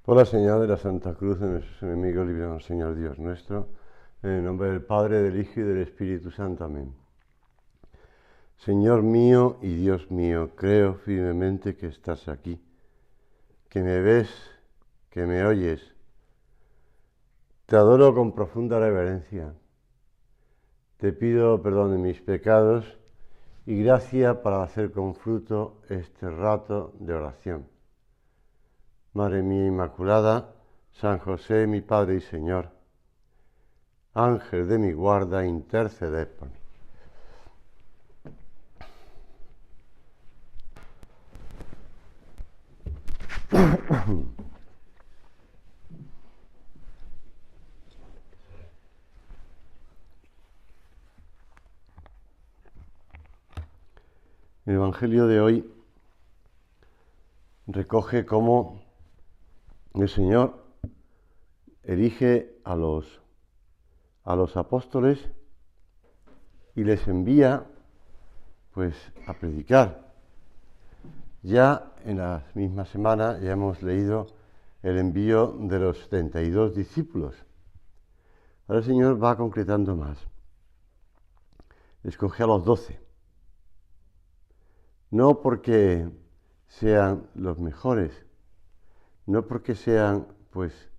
Por la señal de la Santa Cruz de nuestros enemigos, líbranos, Señor Dios nuestro, en el nombre del Padre, del Hijo y del Espíritu Santo. Amén. Señor mío y Dios mío, creo firmemente que estás aquí, que me ves, que me oyes. Te adoro con profunda reverencia. Te pido perdón de mis pecados y gracia para hacer con fruto este rato de oración. Madre mía Inmaculada, San José, mi Padre y Señor, Ángel de mi guarda, interceded por mí. El Evangelio de hoy recoge cómo el Señor elige a los apóstoles y les envía pues a predicar. Ya en la misma semana ya hemos leído el envío de los 72 discípulos. Ahora el Señor va concretando más. Escoge a los 12. No porque sean los mejores, no porque sean pues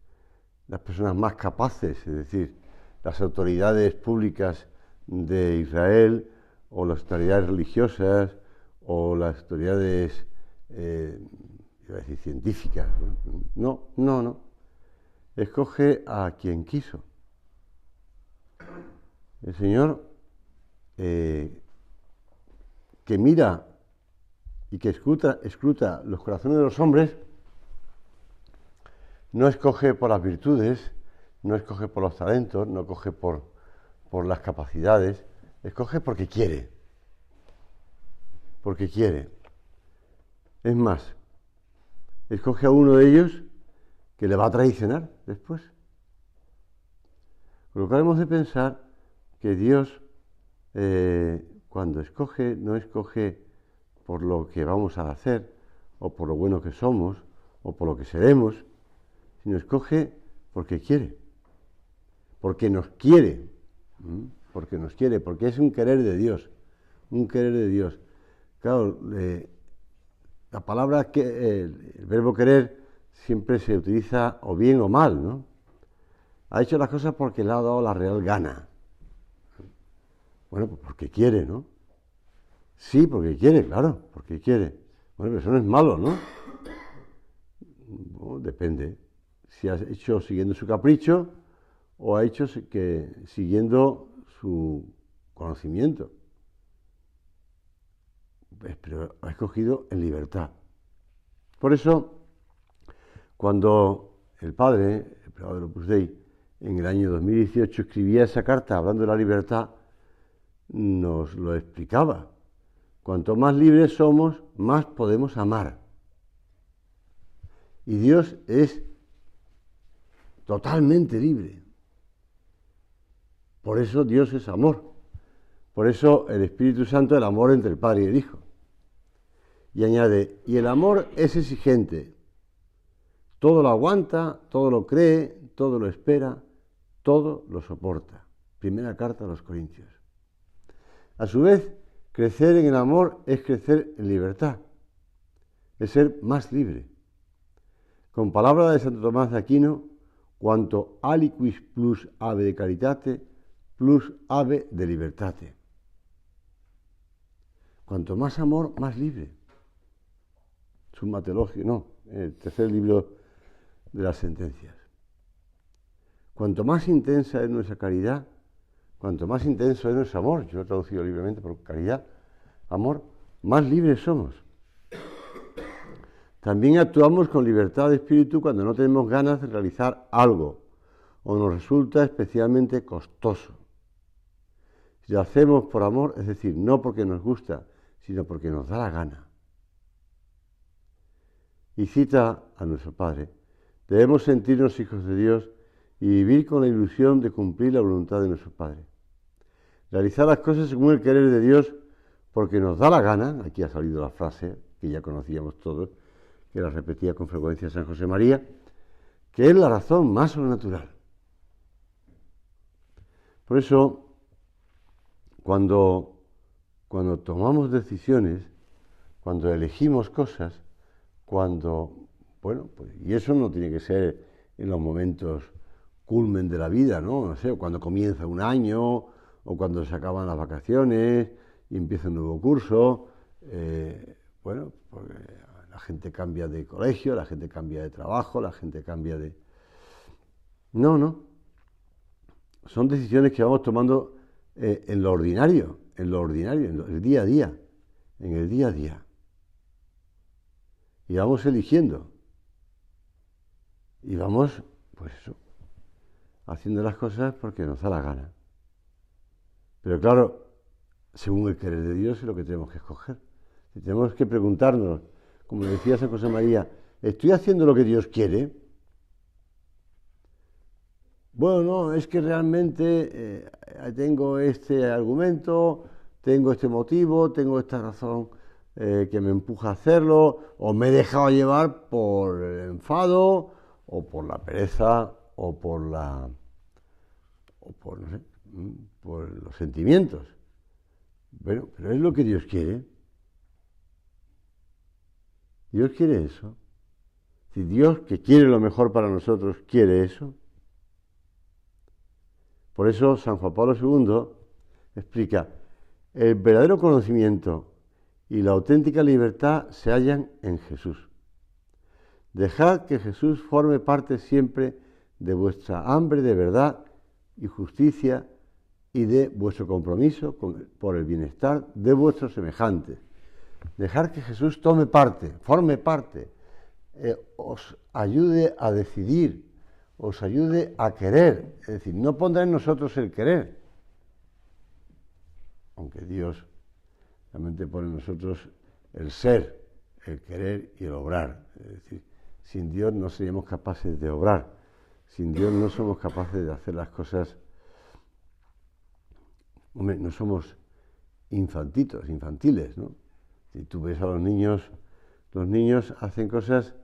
las personas más capaces, es decir, las autoridades públicas de Israel o las autoridades religiosas o las autoridades iba a decir científicas. No. Escoge a quien quiso. El Señor que mira y que escruta los corazones de los hombres, no escoge por las virtudes, no escoge por los talentos, no escoge por las capacidades, escoge porque quiere. Porque quiere. Es más, escoge a uno de ellos que le va a traicionar después. Por lo cual hemos de pensar que Dios, cuando escoge, no escoge por lo que vamos a hacer, o por lo bueno que somos, o por lo que seremos, sino escoge porque quiere, porque nos quiere, porque es un querer de Dios, un querer de Dios. Claro, la palabra el verbo querer siempre se utiliza o bien o mal, ¿no? Ha hecho las cosas porque le ha dado la real gana. Bueno, pues porque quiere, ¿no? Sí, porque quiere, claro, porque quiere. Bueno, pero eso no es malo, ¿no? Bueno, depende. Si ha hecho siguiendo su capricho o ha hecho siguiendo su conocimiento. Pero ha escogido en libertad. Por eso, cuando el padre del Opus Dei, en el año 2018 escribía esa carta hablando de la libertad, nos lo explicaba. Cuanto más libres somos, más podemos amar. Y Dios es totalmente libre. Por eso Dios es amor. Por eso el Espíritu Santo es el amor entre el Padre y el Hijo. Y añade, y el amor es exigente. Todo lo aguanta, todo lo cree, todo lo espera, todo lo soporta. Primera carta a los Corintios. A su vez, crecer en el amor es crecer en libertad, es ser más libre. Con palabra de Santo Tomás de Aquino, cuanto aliquis plus ave de caritate, plus ave de libertate. Cuanto más amor, más libre. Summa Theologiae, el tercer libro de las sentencias. Cuanto más intensa es nuestra caridad, cuanto más intenso es nuestro amor, yo lo he traducido libremente por caridad, amor, más libres somos. También actuamos con libertad de espíritu cuando no tenemos ganas de realizar algo o nos resulta especialmente costoso. Si lo hacemos por amor, es decir, no porque nos gusta, sino porque nos da la gana. Y cita a nuestro Padre, debemos sentirnos hijos de Dios y vivir con la ilusión de cumplir la voluntad de nuestro Padre. Realizar las cosas según el querer de Dios porque nos da la gana, aquí ha salido la frase que ya conocíamos todos, que la repetía con frecuencia San José María, que es la razón más sobrenatural. Por eso, cuando tomamos decisiones, cuando elegimos cosas, y eso no tiene que ser en los momentos culmen de la vida, ¿no? No sé, cuando comienza un año, o cuando se acaban las vacaciones y empieza un nuevo curso, porque la gente cambia de colegio, la gente cambia de trabajo, la gente cambia de... No. Son decisiones que vamos tomando en lo ordinario, en el día a día, en el día a día. Y vamos eligiendo. Y vamos, haciendo las cosas porque nos da la gana. Pero claro, según el querer de Dios es lo que tenemos que escoger. Si tenemos que preguntarnos, como decía San José María, ¿estoy haciendo lo que Dios quiere? Bueno, no, es que realmente tengo este argumento, tengo este motivo, tengo esta razón que me empuja a hacerlo, o me he dejado llevar por el enfado, o por la pereza, o por los sentimientos. Bueno, pero es lo que Dios quiere. Dios quiere eso. Si Dios, que quiere lo mejor para nosotros, quiere eso. Por eso San Juan Pablo II explica, el verdadero conocimiento y la auténtica libertad se hallan en Jesús. Dejad que Jesús forme parte siempre de vuestra hambre de verdad y justicia y de vuestro compromiso por el bienestar de vuestros semejantes. Dejad que Jesús forme parte, os ayude a decidir, os ayude a querer. Es decir, no pondrá en nosotros el querer, aunque Dios realmente pone en nosotros el ser, el querer y el obrar. Es decir, sin Dios no seríamos capaces de obrar, sin Dios no somos capaces de hacer las cosas. Hombre, no somos infantiles, ¿no? Si tú ves a los niños hacen cosas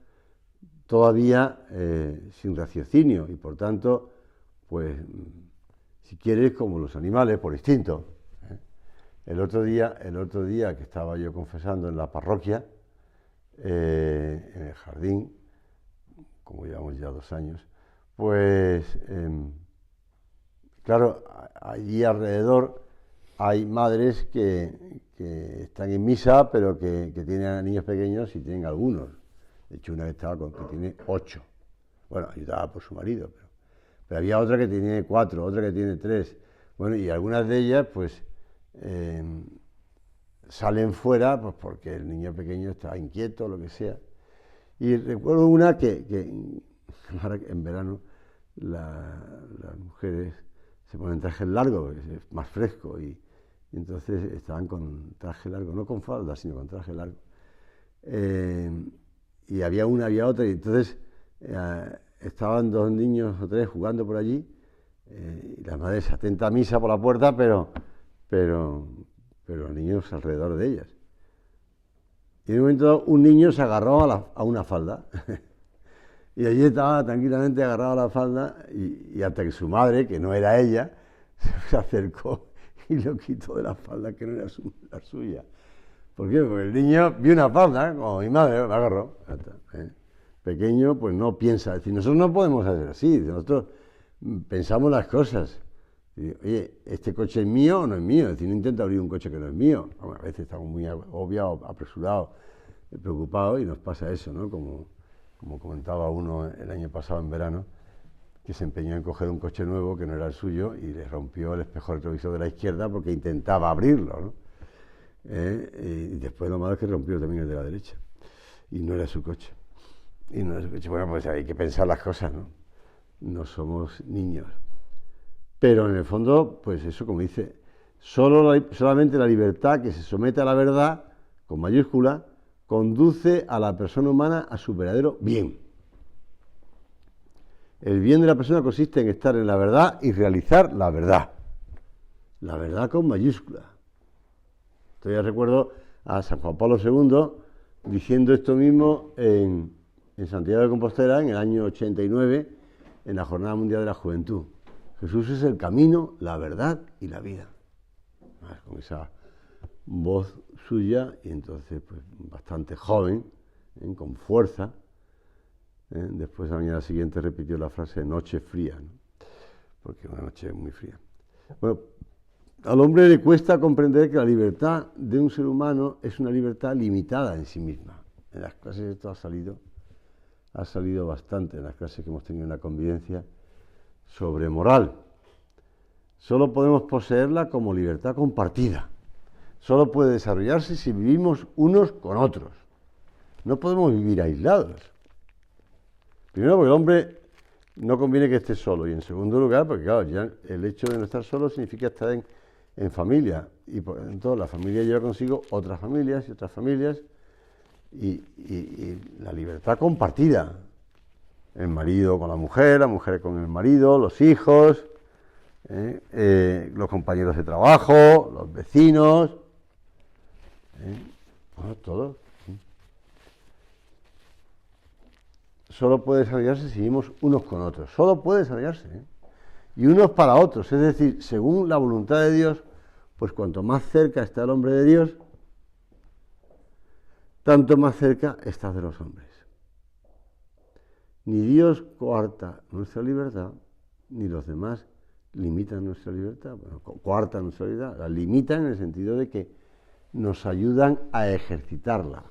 todavía sin raciocinio y por tanto, si quieres, como los animales, por instinto. El otro día que estaba yo confesando en la parroquia, en el jardín, como llevamos ya 2 años, claro, allí alrededor hay madres que están en misa, pero que tienen a niños pequeños y tienen algunos. De hecho, una que tiene 8. Bueno, ayudada por su marido, pero había otra que tiene 4, otra que tiene 3. Bueno, y algunas de ellas, salen fuera, porque el niño pequeño está inquieto, lo que sea. Y recuerdo una que en verano las mujeres se ponen trajes largos, porque es más fresco, y entonces estaban con traje largo, no con falda, sino con traje largo. Y había una, había otra, y entonces estaban 2 niños o 3 jugando por allí, y la madre se atenta a misa por la puerta, pero los niños alrededor de ellas. Y en un momento un niño se agarró a una falda, y allí estaba tranquilamente agarrado a la falda, y hasta que su madre, que no era ella, se acercó y lo quitó de la falda, que no era la suya. ¿Por qué? Porque el niño vio una falda, como mi madre, me agarró. Pequeño, no piensa. Es decir, nosotros no podemos hacer así. Nosotros pensamos las cosas. Oye, ¿este coche es mío o no es mío? Es decir, no intenta abrir un coche que no es mío. A veces estamos muy obviados, apresurados, preocupados, y nos pasa eso, ¿no? Como comentaba uno el año pasado en verano, que se empeñó en coger un coche nuevo que no era el suyo y le rompió el espejo retrovisor de la izquierda porque intentaba abrirlo, ¿no? Y después lo malo es que rompió también el de la derecha. Y no era su coche. Bueno, hay que pensar las cosas, ¿no? No somos niños. Pero en el fondo, eso, como dice, solamente la libertad que se somete a la verdad, con mayúscula, conduce a la persona humana a su verdadero bien. El bien de la persona consiste en estar en la verdad y realizar la verdad. La verdad con mayúscula. Todavía recuerdo a San Juan Pablo II diciendo esto mismo en en Santiago de Compostela en el año 89, en la Jornada Mundial de la Juventud. Jesús es el camino, la verdad y la vida. Con esa voz suya, y entonces pues bastante joven, con fuerza. Después, a la mañana siguiente, repitió la frase noche fría, ¿no? Porque una noche muy fría. Bueno, al hombre le cuesta comprender que la libertad de un ser humano es una libertad limitada en sí misma. En las clases esto ha salido bastante, en las clases que hemos tenido en la convivencia sobre moral. Solo podemos poseerla como libertad compartida. Solo puede desarrollarse si vivimos unos con otros. No podemos vivir aislados. Primero, porque el hombre no conviene que esté solo. Y en segundo lugar, porque claro, ya el hecho de no estar solo significa estar en familia. Y por tanto, la familia lleva consigo otras familias y otras familias. Y la libertad compartida. El marido con la mujer con el marido, los hijos, los compañeros de trabajo, los vecinos, bueno, todos. Solo puede desarrollarse si vivimos unos con otros. Solo puede desarrollarse. Y unos para otros. Es decir, según la voluntad de Dios, pues cuanto más cerca está el hombre de Dios, tanto más cerca está de los hombres. Ni Dios coarta nuestra libertad, ni los demás limitan nuestra libertad. Bueno, coartan nuestra libertad, la limitan en el sentido de que nos ayudan a ejercitarla.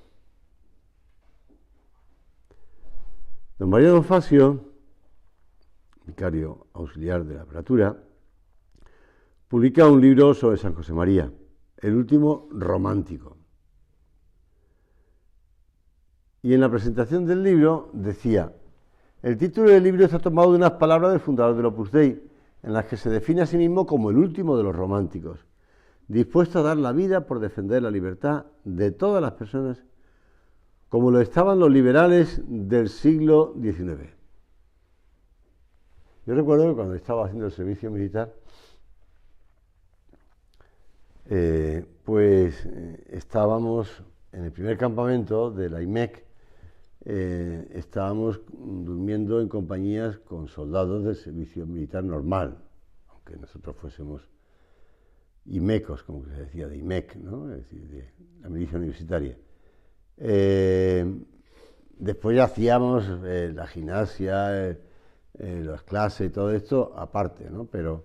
Don Mariano Facio, vicario auxiliar de la Apertura, publica un libro sobre San José María, el último romántico. Y en la presentación del libro decía: el título del libro está tomado de unas palabras del fundador del Opus Dei, en las que se define a sí mismo como el último de los románticos, dispuesto a dar la vida por defender la libertad de todas las personas, como lo estaban los liberales del siglo XIX. Yo recuerdo que cuando estaba haciendo el servicio militar, estábamos en el primer campamento de la IMEC, estábamos durmiendo en compañías con soldados del servicio militar normal, aunque nosotros fuésemos IMECos, como se decía, de IMEC, ¿no? Es decir, de la milicia universitaria. Después ya hacíamos la gimnasia, las clases y todo esto aparte, ¿no? Pero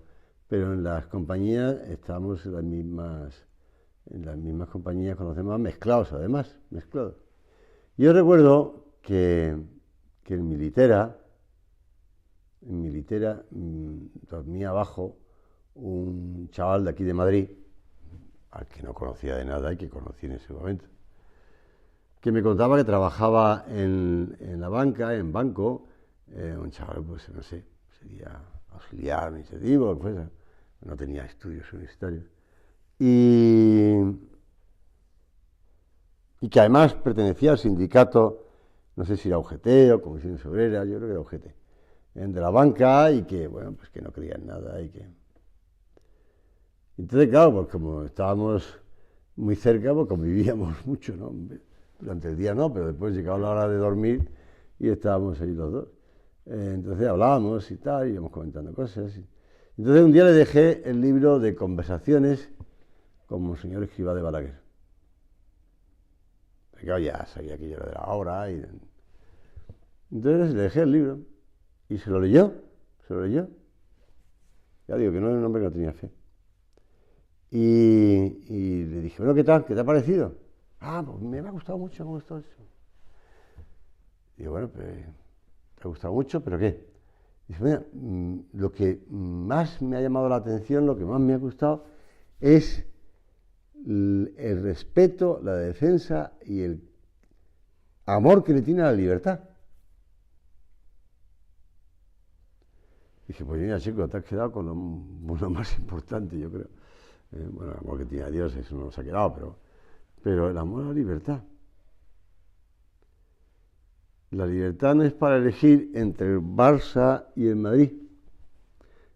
en las compañías estábamos en las mismas compañías con los demás, mezclados además, mezclados. Yo recuerdo que en Militera dormía abajo un chaval de aquí de Madrid, al que no conocía de nada y que conocí en ese momento, que me contaba que trabajaba en la banca, en banco, un chaval, pues no sé, sería auxiliar administrativo, lo que fuese, no tenía estudios universitarios, y que además pertenecía al sindicato, no sé si era UGT o Comisiones Obreras, yo creo que era UGT, de la banca, y que, bueno, pues que no creía en nada, y que... Entonces, claro, pues como estábamos muy cerca, pues convivíamos mucho, ¿no? Durante el día no, pero después llegaba la hora de dormir y estábamos ahí los dos. Entonces hablábamos y tal, y íbamos comentando cosas. Entonces un día le dejé el libro de conversaciones con Monseñor Escrivá de Balaguer. Porque ya sabía que yo era de la obra. Entonces le dejé el libro y se lo leyó. Ya digo que no era un hombre que no tenía fe. Y le dije, bueno, ¿qué tal? ¿Qué te ha parecido? Pues me ha gustado mucho, me ha gustado eso. Digo, bueno, pues, ¿te ha gustado mucho? ¿Pero qué? Dice, mira, lo que más me ha llamado la atención, lo que más me ha gustado, es el respeto, la defensa y el amor que le tiene a la libertad. Dije, pues mira, chico, te has quedado con lo más importante, yo creo. Bueno, el amor que tiene a Dios, eso no nos ha quedado, pero el amor a la libertad. La libertad no es para elegir entre el Barça y el Madrid.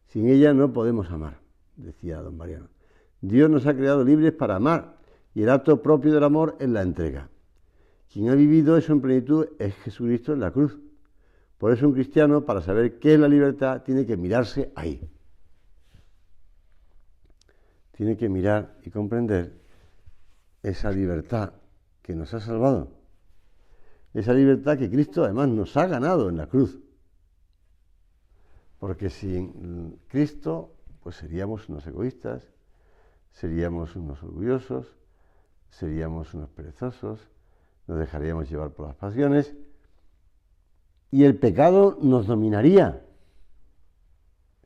Sin ella no podemos amar, decía don Mariano. Dios nos ha creado libres para amar, y el acto propio del amor es la entrega. Quien ha vivido eso en plenitud es Jesucristo en la cruz. Por eso un cristiano, para saber qué es la libertad, tiene que mirarse ahí. Tiene que mirar y comprender esa libertad que nos ha salvado. Esa libertad que Cristo además nos ha ganado en la cruz. Porque sin Cristo, pues seríamos unos egoístas, seríamos unos orgullosos, seríamos unos perezosos, nos dejaríamos llevar por las pasiones y el pecado nos dominaría.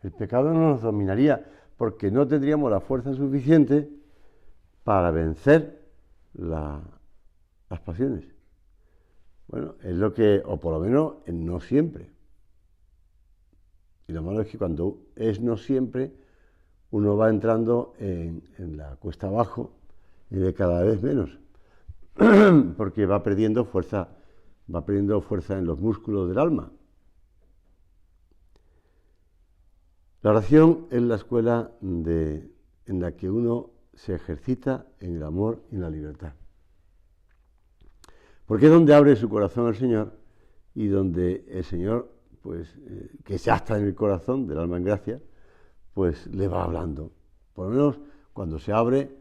El pecado no nos dominaría porque no tendríamos la fuerza suficiente para vencer las pasiones. Bueno, es lo que, o por lo menos no siempre. Y lo malo es que cuando es no siempre, uno va entrando en la cuesta abajo y de cada vez menos, porque va perdiendo fuerza en los músculos del alma. La oración es la escuela en la que uno se ejercita en el amor y en la libertad. Porque es donde abre su corazón al Señor y donde el Señor, pues, que ya está en el corazón del alma en gracia, pues le va hablando. Por lo menos cuando se abre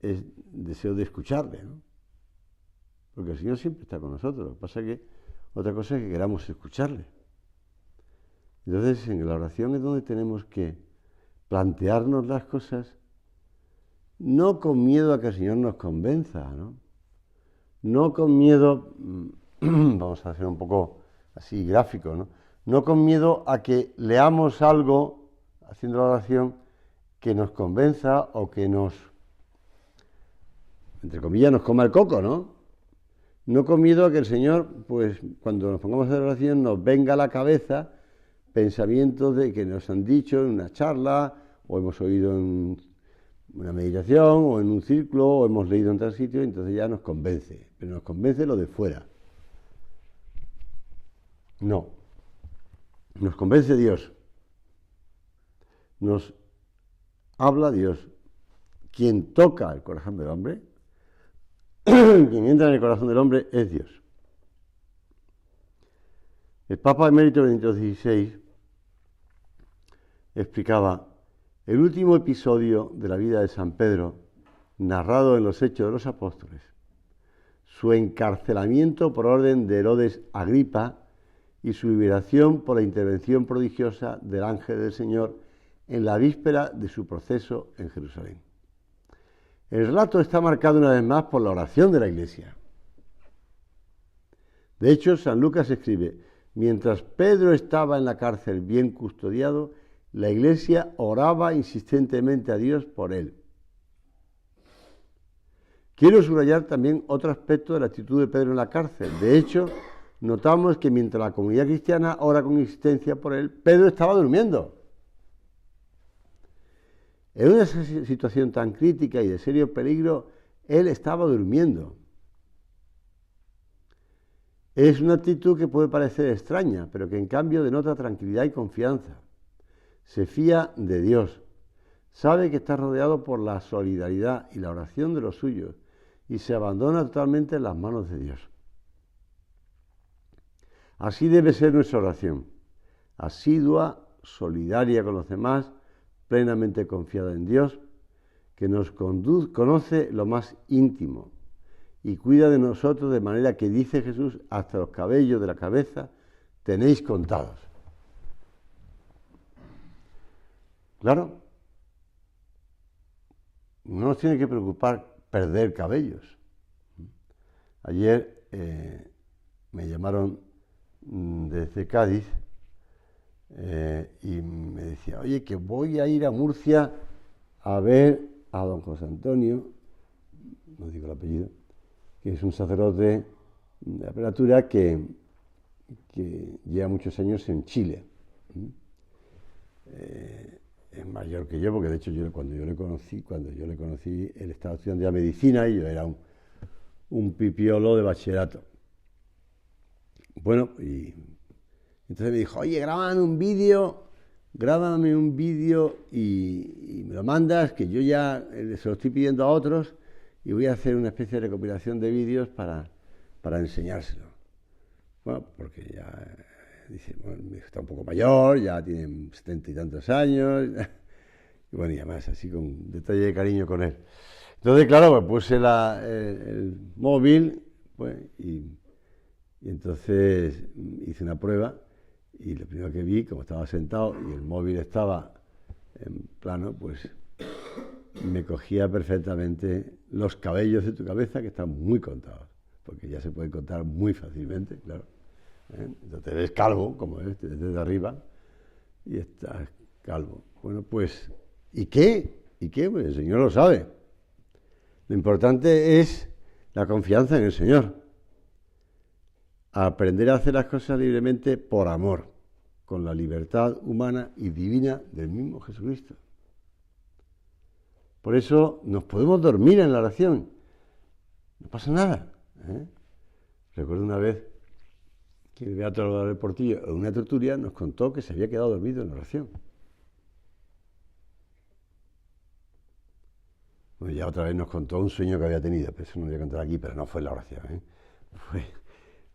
es deseo de escucharle, ¿no? Porque el Señor siempre está con nosotros. Lo que pasa es que otra cosa es que queramos escucharle. Entonces, en la oración es donde tenemos que plantearnos las cosas, no con miedo a que el Señor nos convenza, ¿no? No con miedo, vamos a hacer un poco así gráfico, ¿no? No con miedo a que leamos algo, haciendo la oración, que nos convenza o que nos, entre comillas, nos coma el coco, ¿no? No con miedo a que el Señor, pues, cuando nos pongamos a hacer oración, nos venga a la cabeza pensamientos de que nos han dicho en una charla, o hemos oído en una meditación, o en un círculo, o hemos leído en tal sitio, y entonces ya nos convence, pero nos convence lo de fuera. No, nos convence Dios, nos habla Dios. Quien toca el corazón del hombre, quien entra en el corazón del hombre es Dios. El Papa Emérito Benedicto XVI explicaba: el último episodio de la vida de San Pedro, narrado en los Hechos de los Apóstoles, su encarcelamiento por orden de Herodes Agripa y su liberación por la intervención prodigiosa del ángel del Señor en la víspera de su proceso en Jerusalén. El relato está marcado una vez más por la oración de la Iglesia. De hecho, San Lucas escribe: mientras Pedro estaba en la cárcel bien custodiado, la Iglesia oraba insistentemente a Dios por él. Quiero subrayar también otro aspecto de la actitud de Pedro en la cárcel. De hecho, notamos que mientras la comunidad cristiana ora con insistencia por él, Pedro estaba durmiendo. En una situación tan crítica y de serio peligro, él estaba durmiendo. Es una actitud que puede parecer extraña, pero que en cambio denota tranquilidad y confianza. Se fía de Dios, sabe que está rodeado por la solidaridad y la oración de los suyos y se abandona totalmente en las manos de Dios. Así debe ser nuestra oración, asidua, solidaria con los demás, plenamente confiada en Dios, que nos conoce lo más íntimo y cuida de nosotros de manera que, dice Jesús, hasta los cabellos de la cabeza tenéis contados. Claro, no nos tiene que preocupar perder cabellos. Ayer me llamaron desde Cádiz y me decía: oye, que voy a ir a Murcia a ver a don José Antonio, no digo el apellido, que es un sacerdote de Apertura que lleva muchos años en Chile. Es mayor que yo, porque de hecho cuando yo le conocí, él estaba estudiando ya medicina y yo era un pipiolo de bachillerato. Bueno, y entonces me dijo: oye, grábame un vídeo y me lo mandas, que yo ya se lo estoy pidiendo a otros y voy a hacer una especie de recopilación de vídeos para para enseñárselo. Bueno, porque ya dice, bueno, mi hijo está un poco mayor, ya tiene 70 y tantos años, y bueno, y además así con detalle de cariño con él. Entonces, claro, pues puse el móvil, pues, y entonces hice una prueba, y lo primero que vi, como estaba sentado y el móvil estaba en plano, pues me cogía perfectamente los cabellos de tu cabeza, que están muy contados, porque ya se pueden contar muy fácilmente, claro. Entonces te ves calvo, como es, desde arriba, y estás calvo. Bueno, pues, ¿y qué? ¿Y qué? Pues el Señor lo sabe. Lo importante es la confianza en el Señor. Aprender a hacer las cosas libremente por amor, con la libertad humana y divina del mismo Jesucristo. Por eso nos podemos dormir en la oración. No pasa nada. Recuerdo una vez que el Beato Álvaro del Portillo, en una tertulia, nos contó que se había quedado dormido en la oración. Bueno, ya otra vez nos contó un sueño que había tenido, pero eso no lo voy a contar aquí, pero no fue en la oración,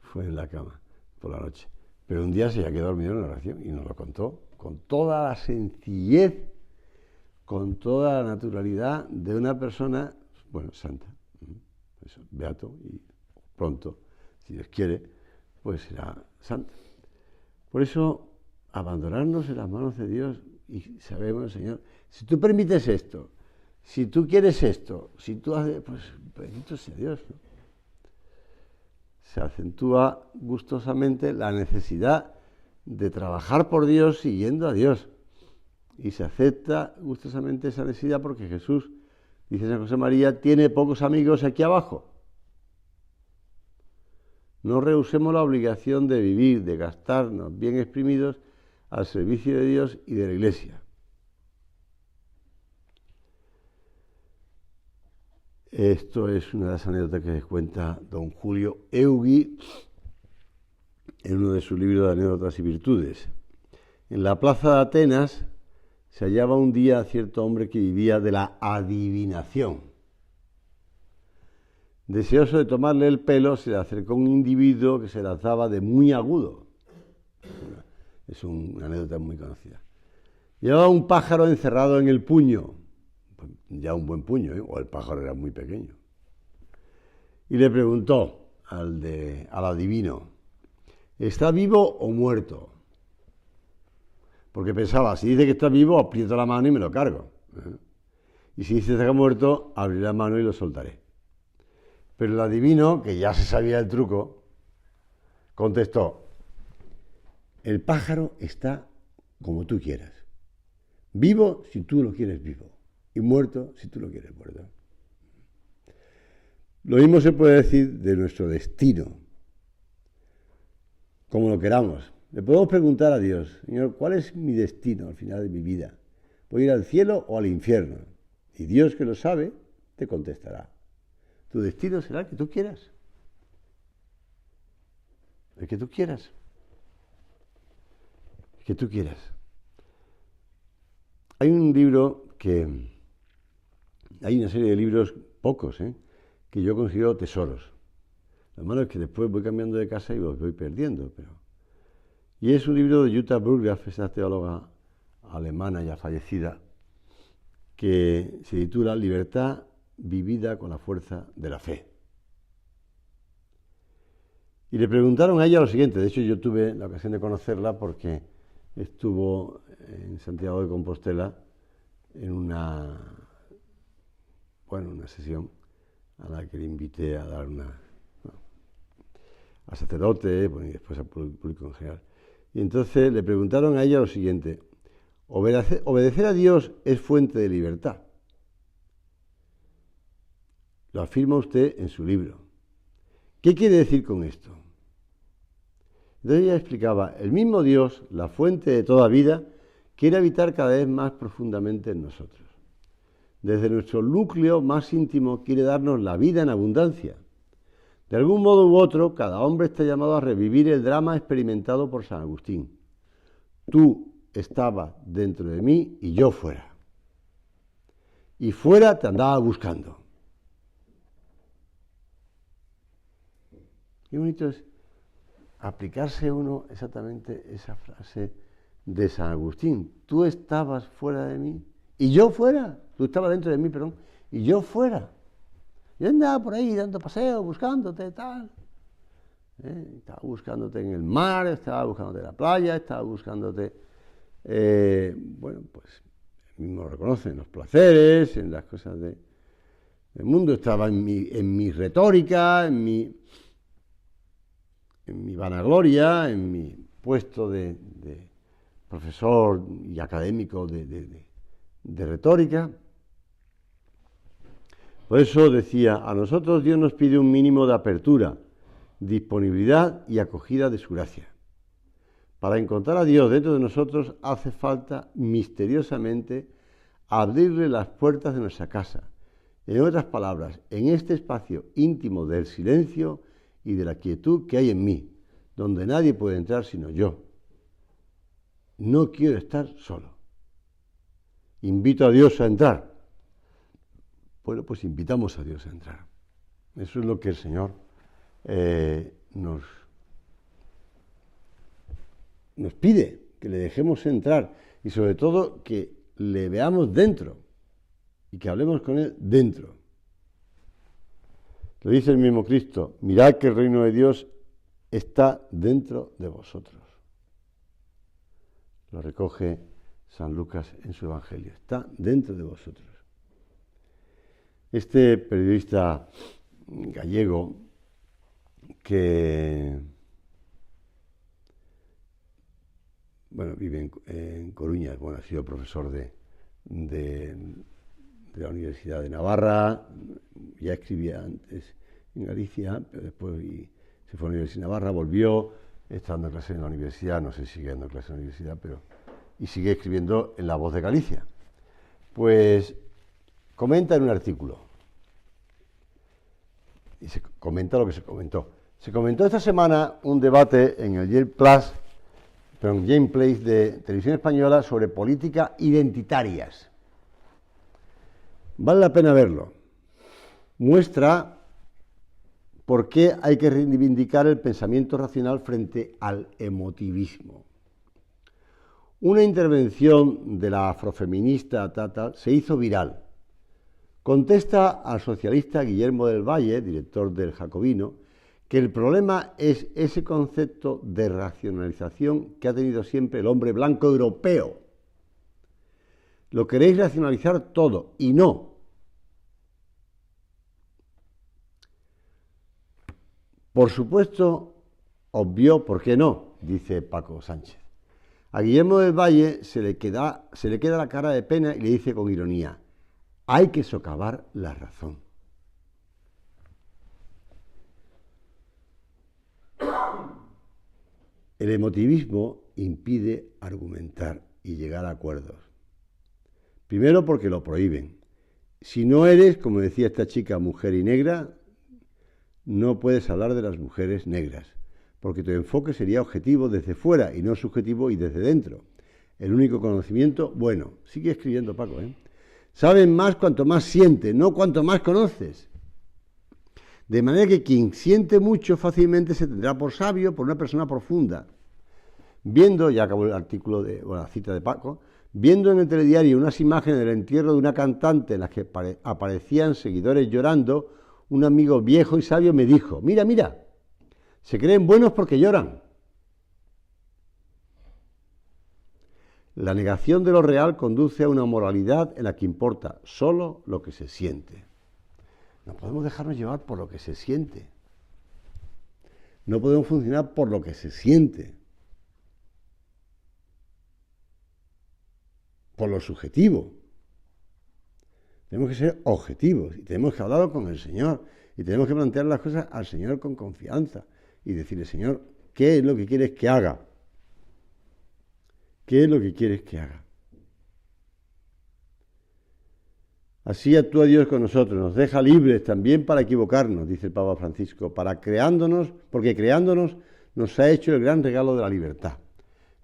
fue en la cama, por la noche. Pero un día se había quedado dormido en la oración y nos lo contó con toda la sencillez, con toda la naturalidad de una persona, bueno, santa, eso, beato, y pronto, si Dios quiere, pues será santa. Por eso, abandonarnos en las manos de Dios y sabemos, Señor, si tú permites esto, si tú quieres esto, si tú haces, pues bendito sea Dios, ¿no? Se acentúa gustosamente la necesidad de trabajar por Dios siguiendo a Dios. Y se acepta gustosamente esa necesidad porque Jesús, dice San José María, tiene pocos amigos aquí abajo. No rehusemos la obligación de vivir, de gastarnos bien exprimidos al servicio de Dios y de la Iglesia. Esto es una de las anécdotas que cuenta don Julio Eugui en uno de sus libros de anécdotas y virtudes. En la plaza de Atenas se hallaba un día cierto hombre que vivía de la adivinación. Deseoso de tomarle el pelo, se le acercó un individuo que se lanzaba de muy agudo. Es una anécdota muy conocida. Llevaba un pájaro encerrado en el puño, ya un buen puño, o el pájaro era muy pequeño. Y le preguntó al adivino, ¿está vivo o muerto? Porque pensaba, si dice que está vivo, aprieto la mano y me lo cargo. Y si dice que está muerto, abriré la mano y lo soltaré. Pero el adivino, que ya se sabía el truco, contestó, el pájaro está como tú quieras. Vivo si tú lo quieres vivo. Y muerto si tú lo quieres muerto. Lo mismo se puede decir de nuestro destino, como lo queramos. Le podemos preguntar a Dios, Señor, ¿cuál es mi destino al final de mi vida? ¿Voy a ir al cielo o al infierno? Y Dios, que lo sabe, te contestará. Tu destino será el que tú quieras. El que tú quieras. El que tú quieras. Hay un libro que... Hay una serie de libros, pocos, que yo considero tesoros. Lo malo es que después voy cambiando de casa y los voy perdiendo, pero... Y es un libro de Jutta Burggraff, esa teóloga alemana ya fallecida, que se titula Libertad vivida con la fuerza de la fe. Y le preguntaron a ella lo siguiente, de hecho yo tuve la ocasión de conocerla porque estuvo en Santiago de Compostela en una sesión a la que le invité a dar a sacerdote, y después al público en general. Y entonces le preguntaron a ella lo siguiente, obedecer a Dios es fuente de libertad. Lo afirma usted en su libro. ¿Qué quiere decir con esto? Entonces ella explicaba, el mismo Dios, la fuente de toda vida, quiere habitar cada vez más profundamente en nosotros. Desde nuestro núcleo más íntimo quiere darnos la vida en abundancia. De algún modo u otro, cada hombre está llamado a revivir el drama experimentado por San Agustín. Tú estabas dentro de mí y yo fuera. Y fuera te andaba buscando. Qué bonito es aplicarse uno exactamente esa frase de San Agustín. Tú estabas fuera de mí y yo fuera. Tú estabas dentro de mí, perdón, y yo fuera. Yo andaba por ahí dando paseos, buscándote, tal. Estaba buscándote en el mar, estaba buscándote en la playa, estaba buscándote, bueno, pues mismo reconocen los placeres, en las cosas del mundo, estaba en mi retórica, en mi vanagloria, en mi puesto de profesor y académico de retórica. Por eso decía, a nosotros Dios nos pide un mínimo de apertura, disponibilidad y acogida de su gracia. Para encontrar a Dios dentro de nosotros hace falta misteriosamente abrirle las puertas de nuestra casa. En otras palabras, en este espacio íntimo del silencio y de la quietud que hay en mí, donde nadie puede entrar sino yo. No quiero estar solo. Invito a Dios a entrar. Bueno, pues invitamos a Dios a entrar. Eso es lo que el Señor nos pide, que le dejemos entrar y sobre todo que le veamos dentro y que hablemos con Él dentro. Lo dice el mismo Cristo, mirad que el reino de Dios está dentro de vosotros. Lo recoge San Lucas en su Evangelio, está dentro de vosotros. Este periodista gallego que vive en Coruña, ha sido profesor de la Universidad de Navarra, ya escribía antes en Galicia, pero después se fue a la Universidad de Navarra, volvió, está dando clases en la universidad, no sé si sigue dando clases en la universidad, y sigue escribiendo en La Voz de Galicia. Pues comenta en un artículo, y se comenta lo que se comentó. Se comentó esta semana un debate en el Gameplays de Televisión Española sobre políticas identitarias. Vale la pena verlo. Muestra por qué hay que reivindicar el pensamiento racional frente al emotivismo. Una intervención de la afrofeminista Tata se hizo viral. Contesta al socialista Guillermo del Valle, director del Jacobino, que el problema es ese concepto de racionalización que ha tenido siempre el hombre blanco europeo. Lo queréis racionalizar todo y no. Por supuesto, obvio, ¿por qué no?, dice Paco Sánchez. A Guillermo del Valle se le queda la cara de pena y le dice con ironía, hay que socavar la razón. El emotivismo impide argumentar y llegar a acuerdos. Primero porque lo prohíben. Si no eres, como decía esta chica, mujer y negra, no puedes hablar de las mujeres negras, porque tu enfoque sería objetivo desde fuera y no subjetivo y desde dentro. El único conocimiento, bueno, sigue escribiendo Paco, saben más cuanto más siente, no cuanto más conoces. De manera que quien siente mucho fácilmente se tendrá por sabio, por una persona profunda. Viendo, ya acabó el artículo la cita de Paco, viendo en el telediario unas imágenes del entierro de una cantante en las que aparecían seguidores llorando, un amigo viejo y sabio me dijo, mira, se creen buenos porque lloran. La negación de lo real conduce a una moralidad en la que importa solo lo que se siente. No podemos dejarnos llevar por lo que se siente. No podemos funcionar por lo que se siente. Por lo subjetivo. Tenemos que ser objetivos y tenemos que hablar con el Señor y tenemos que plantear las cosas al Señor con confianza y decirle, Señor, ¿qué es lo que quieres que haga? ¿Qué es lo que quieres que haga? Así actúa Dios con nosotros, nos deja libres también para equivocarnos, dice el Papa Francisco, porque creándonos nos ha hecho el gran regalo de la libertad.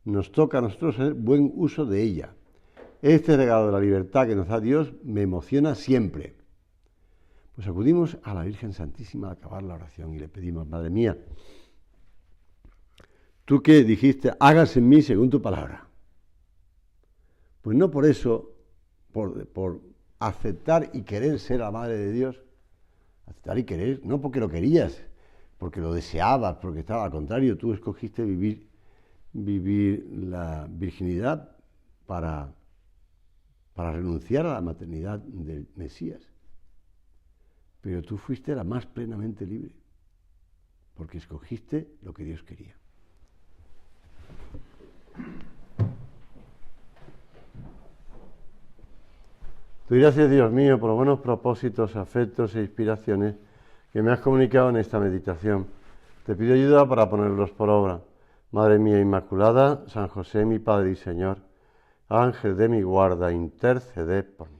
Nos toca a nosotros hacer buen uso de ella. Este regalo de la libertad que nos da Dios me emociona siempre. Pues acudimos a la Virgen Santísima al acabar la oración y le pedimos, Madre mía, tú que dijiste, hágase en mí según tu palabra. Pues no por eso, por aceptar y querer ser la Madre de Dios, aceptar y querer, no porque lo querías, porque lo deseabas, porque estaba al contrario, tú escogiste vivir la virginidad para renunciar a la maternidad del Mesías. Pero tú fuiste la más plenamente libre, porque escogiste lo que Dios quería. Doy gracias, Dios mío, por los buenos propósitos, afectos e inspiraciones que me has comunicado en esta meditación. Te pido ayuda para ponerlos por obra. Madre mía Inmaculada, San José, mi Padre y Señor, Ángel de mi guarda, interceded por mí.